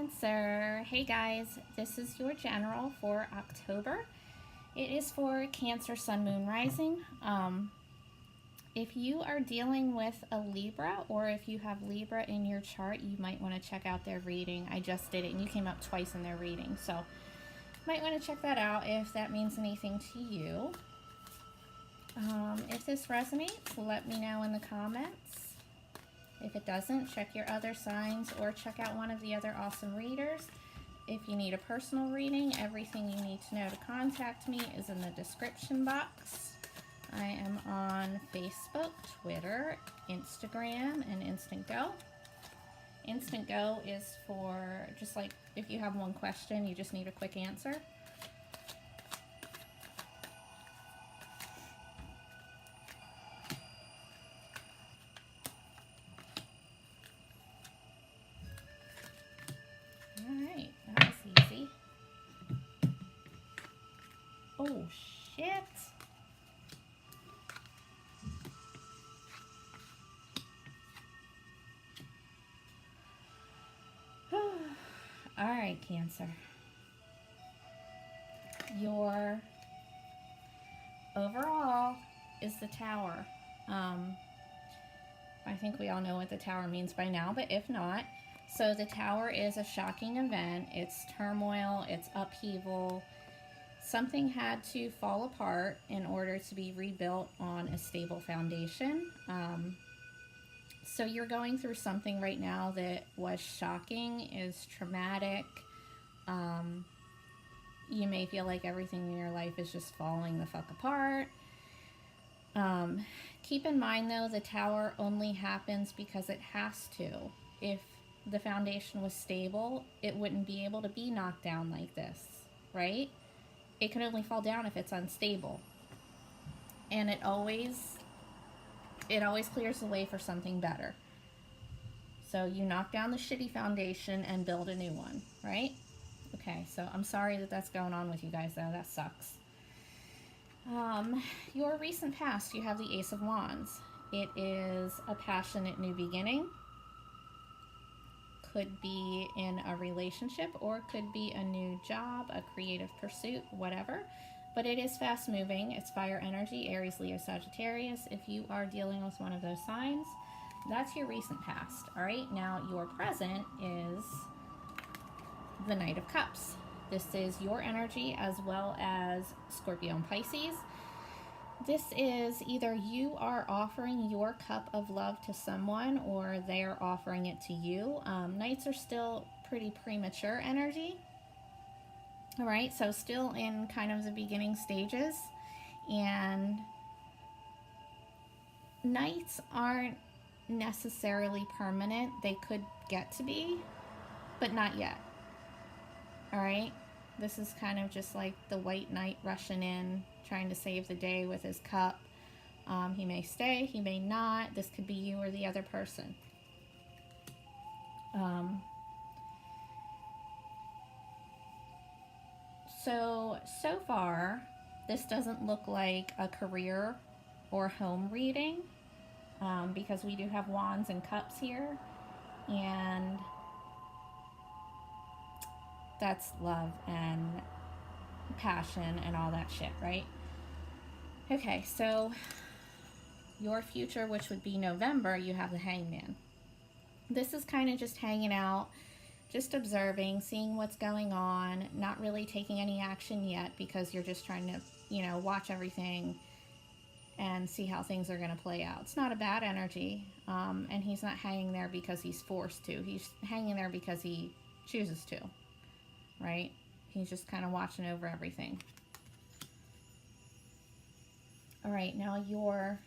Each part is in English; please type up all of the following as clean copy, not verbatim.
Cancer. Hey guys, this is your general for October. It is for Cancer Sun Moon Rising. If you are dealing with a Libra or if you have Libra in your chart, you might want to check out their reading. I just did it and you came up twice in their reading, so might want to check that out if that means anything to you. If this resonates, let me know in the comments. If it doesn't, check your other signs or check out one of the other awesome readers. If you need a personal reading, everything you need to know to contact me is in the description box. I am on Facebook, Twitter, Instagram, and Instant Go. Instant Go is for just like if you have one question, you just need a quick answer. Alright, that was easy. Oh, shit. Alright, Cancer. Your overall is the Tower. I think we all know what the Tower means by now, but if not, so the Tower is a shocking event. It's turmoil, it's upheaval. Something had to fall apart in order to be rebuilt on a stable foundation. So you're going through something right now that was shocking, is traumatic. You may feel like everything in your life is just falling the fuck apart. Keep in mind though, the Tower only happens because it has to. If the foundation was stable, it wouldn't be able to be knocked down like this, right? It can only fall down if it's unstable. And it always clears the way for something better. So you knock down the shitty foundation and build a new one, right? Okay, so I'm sorry that that's going on with you guys though, that sucks. Your recent past, you have the Ace of Wands. It is a passionate new beginning. Could be in a relationship or could be a new job, a creative pursuit, whatever. But it is fast moving. It's fire energy, Aries, Leo, Sagittarius. If you are dealing with one of those signs, that's your recent past. All right, now your present is the Knight of Cups. This is your energy as well as Scorpio and Pisces. This is either you are offering your cup of love to someone or they are offering it to you. Knights are still pretty premature energy. All right, so still in kind of the beginning stages. And Knights aren't necessarily permanent. They could get to be, but not yet. All right, this is kind of just like the white knight rushing in, trying to save the day with his cup. He may stay, he may not. This could be you or the other person. So far, this doesn't look like a career or home reading because we do have wands and cups here. And that's love and passion and all that shit, right? Okay, so your future, which would be November, you have the Hangman. This is kind of just hanging out, just observing, seeing what's going on, not really taking any action yet because you're just trying to, you know, watch everything and see how things are going to play out. It's not a bad energy, and he's not hanging there because he's forced to. He's hanging there because he chooses to, right? He's just kind of watching over everything. All right, now your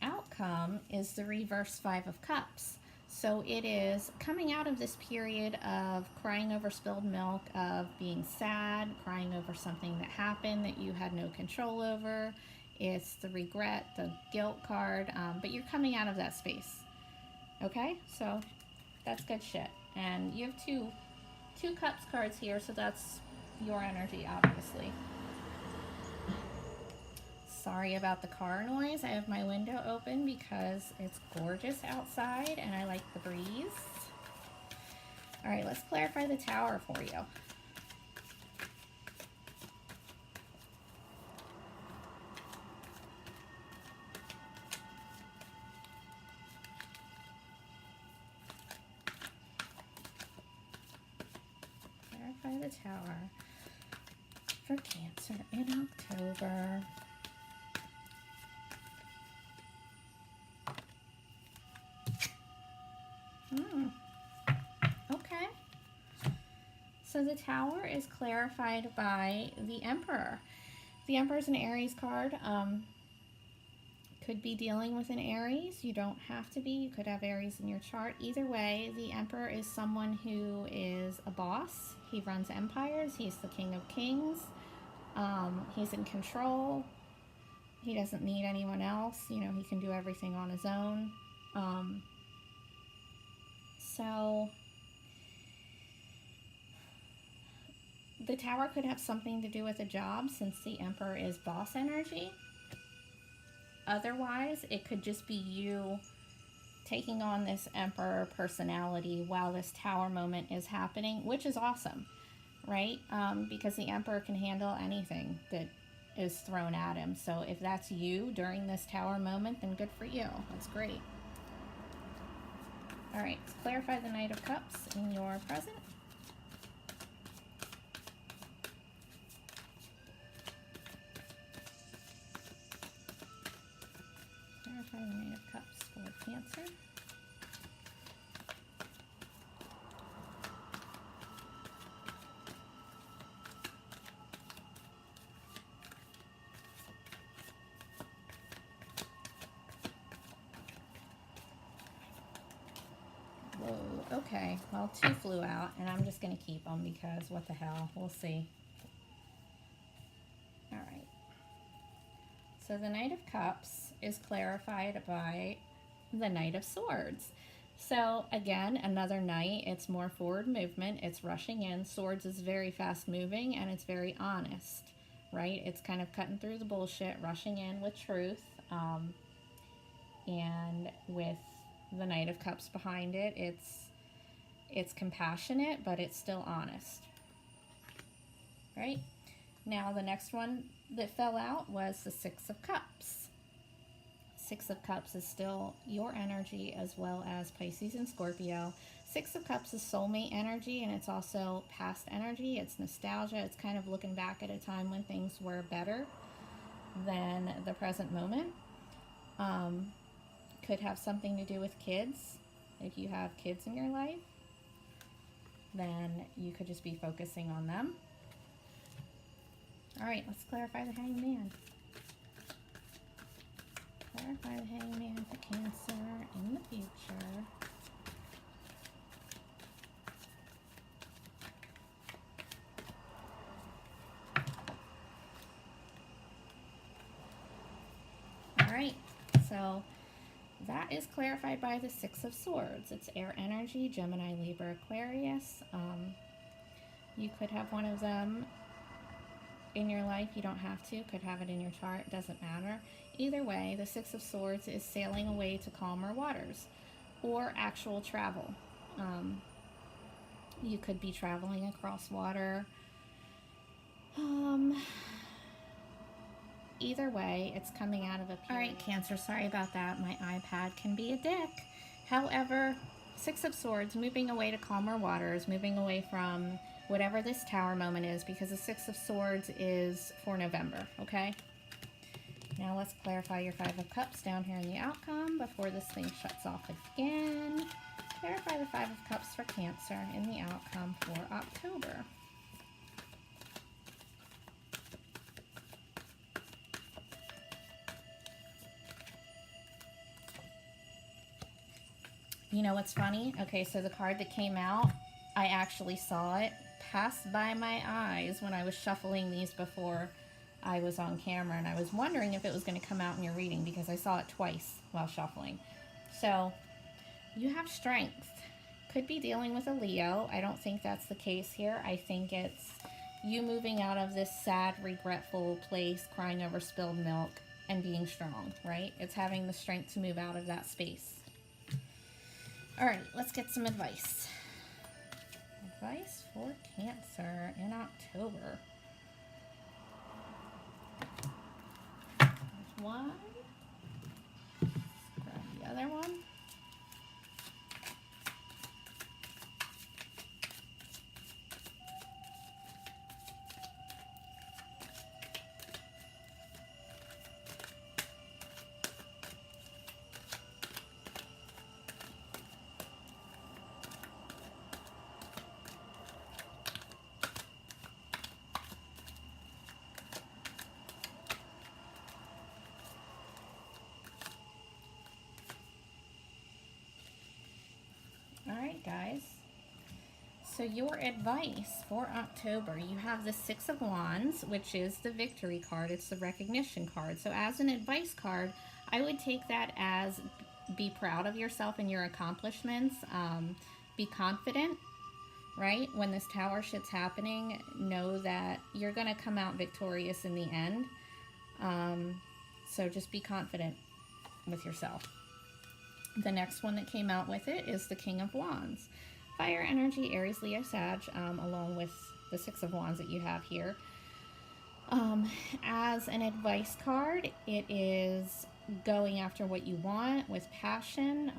outcome is the reverse Five of Cups. So it is coming out of this period of crying over spilled milk, of being sad, crying over something that happened that you had no control over. It's the regret, the guilt card, but you're coming out of that space. Okay, so that's good shit. And you have two cups cards here, so that's your energy, obviously. Sorry about the car noise. I have my window open because it's gorgeous outside and I like the breeze. All right, let's clarify the Tower for you. Clarify the Tower for Cancer in October. Okay. So the Tower is clarified by the Emperor. The Emperor is an Aries card. Could be dealing with an Aries. You don't have to be. You could have Aries in your chart. Either way, the Emperor is someone who is a boss. He runs empires. He's the King of Kings. He's in control. He doesn't need anyone else. You know, he can do everything on his own. So the Tower could have something to do with a job since the Emperor is boss energy. Otherwise, it could just be you taking on this Emperor personality while this Tower moment is happening, which is awesome, right? Because the Emperor can handle anything that is thrown at him. So if that's you during this Tower moment, then good for you. That's great. All right, let's clarify the Knight of Cups in your present. Clarify the Knight of Cups for Cancer. Whoa, okay. Well, 2 flew out, and I'm just going to keep them because what the hell? We'll see. All right. So the Knight of Cups is clarified by the Knight of Swords. So again, another knight. It's more forward movement. It's rushing in. Swords is very fast moving, and it's very honest, right? It's kind of cutting through the bullshit, rushing in with truth, and with the Knight of Cups behind it, it's compassionate, but it's still honest, right? Now the next one that fell out was the Six of Cups. Six of Cups is still your energy as well as Pisces and Scorpio. Six of Cups is soulmate energy, and it's also past energy. It's nostalgia. It's kind of looking back at a time when things were better than the present moment. Could have something to do with kids. If you have kids in your life, then you could just be focusing on them. All right, let's clarify the Hangman. Clarify the Hangman for Cancer in the future. All right, so that is clarified by the Six of Swords. It's air energy, Gemini, Libra, Aquarius. You could have one of them in your life. You don't have to. Could have it in your chart. Doesn't matter. Either way, the Six of Swords is sailing away to calmer waters or actual travel. You could be traveling across water. Either way, it's coming out of a period. All right, Cancer, sorry about that. My iPad can be a dick. However, Six of Swords, moving away to calmer waters, moving away from whatever this Tower moment is, because the Six of Swords is for November, okay? Now let's clarify your Five of Cups down here in the outcome before this thing shuts off again. Clarify the Five of Cups for Cancer in the outcome for October. You know what's funny? Okay, so the card that came out, I actually saw it pass by my eyes when I was shuffling these before I was on camera, and I was wondering if it was going to come out in your reading because I saw it twice while shuffling. So, you have strength. Could be dealing with a Leo. I don't think that's the case here. I think it's you moving out of this sad, regretful place, crying over spilled milk, and being strong, right? It's having the strength to move out of that space. All right, let's get some advice. advice for Cancer in October. There's one. Grab the other one. All right, guys. So your advice for October, you have the Six of Wands, which is the victory card. It's the recognition card. So as an advice card, I would take that as be proud of yourself and your accomplishments. Be confident, right? When this tower shit's happening, know that you're going to come out victorious in the end. So just be confident with yourself. The next one that came out with it is the King of Wands. Fire energy, Aries, Leo, Sag, along with the Six of Wands that you have here. As an advice card, it is going after what you want with passion,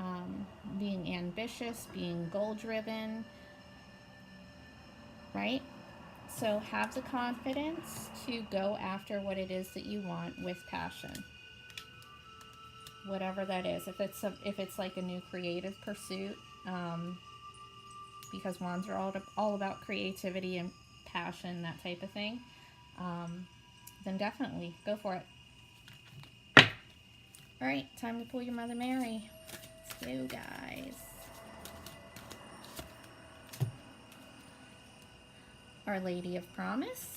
being ambitious, being goal-driven, right? So have the confidence to go after what it is that you want with passion. Whatever that is, if it's like a new creative pursuit, because wands are all about creativity and passion, that type of thing, then definitely go for it. All right, time to pull your Mother Mary. Let's go, guys. Our Lady of Promise.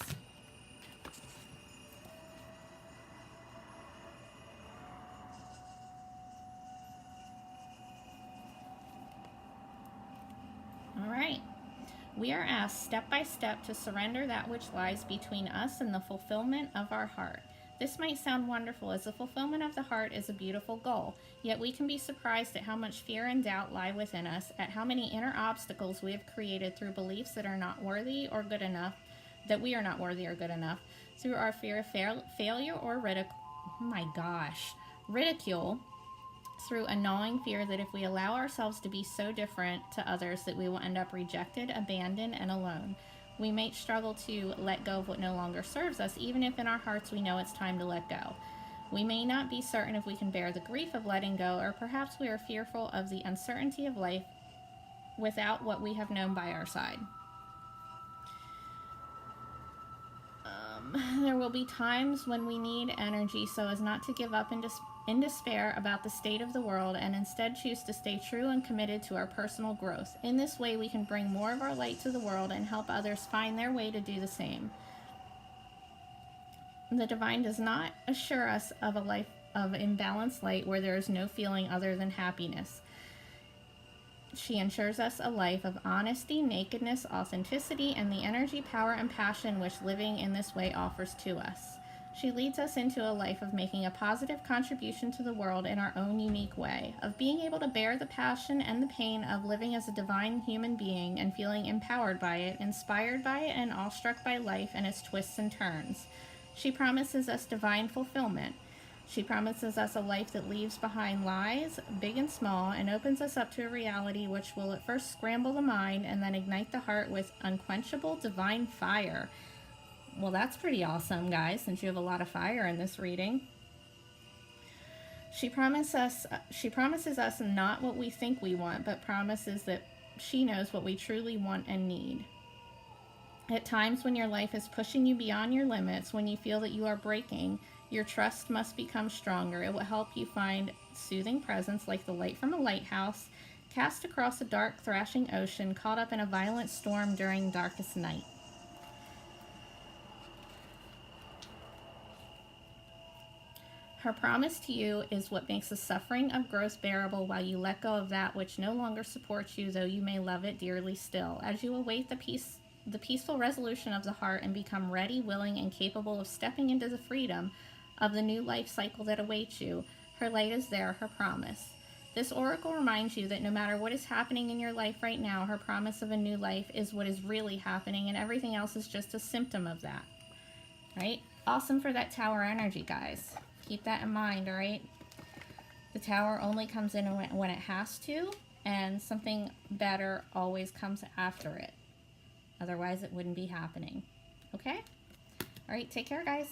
All right. We are asked step by step to surrender that which lies between us and the fulfillment of our heart. This might sound wonderful, as the fulfillment of the heart is a beautiful goal, yet we can be surprised at how much fear and doubt lie within us, at how many inner obstacles we have created through beliefs that are not worthy or good enough, that we are not worthy or good enough, through our fear of failure or ridicule, through a gnawing fear that if we allow ourselves to be so different to others that we will end up rejected, abandoned, and alone. We may struggle to let go of what no longer serves us, even if in our hearts we know it's time to let go. We may not be certain if we can bear the grief of letting go, or perhaps we are fearful of the uncertainty of life without what we have known by our side. There will be times when we need energy so as not to give up in despair about the state of the world, and instead choose to stay true and committed to our personal growth. In this way, we can bring more of our light to the world and help others find their way to do the same. The divine does not assure us of a life of imbalanced light where there is no feeling other than happiness. She ensures us a life of honesty, nakedness, authenticity, and the energy, power, and passion which living in this way offers to us. She leads us into a life of making a positive contribution to the world in our own unique way, of being able to bear the passion and the pain of living as a divine human being and feeling empowered by it, inspired by it, and awestruck by life and its twists and turns. She promises us divine fulfillment. She promises us a life that leaves behind lies, big and small, and opens us up to a reality which will at first scramble the mind and then ignite the heart with unquenchable divine fire. Well, that's pretty awesome, guys, since you have a lot of fire in this reading. She promises us not what we think we want, but promises that she knows what we truly want and need. At times when your life is pushing you beyond your limits, when you feel that you are breaking, your trust must become stronger. It will help you find soothing presence like the light from a lighthouse, cast across a dark, thrashing ocean, caught up in a violent storm during darkest night. Her promise to you is what makes the suffering of growth bearable while you let go of that which no longer supports you, though you may love it dearly still. As you await the peaceful resolution of the heart and become ready, willing, and capable of stepping into the freedom of the new life cycle that awaits you, her light is there, her promise. This oracle reminds you that no matter what is happening in your life right now, her promise of a new life is what is really happening, and everything else is just a symptom of that, right? Awesome for that Tower energy, guys. Keep that in mind, all right? The Tower only comes in when it has to, and something better always comes after it. Otherwise, it wouldn't be happening. Okay? All right, take care, guys.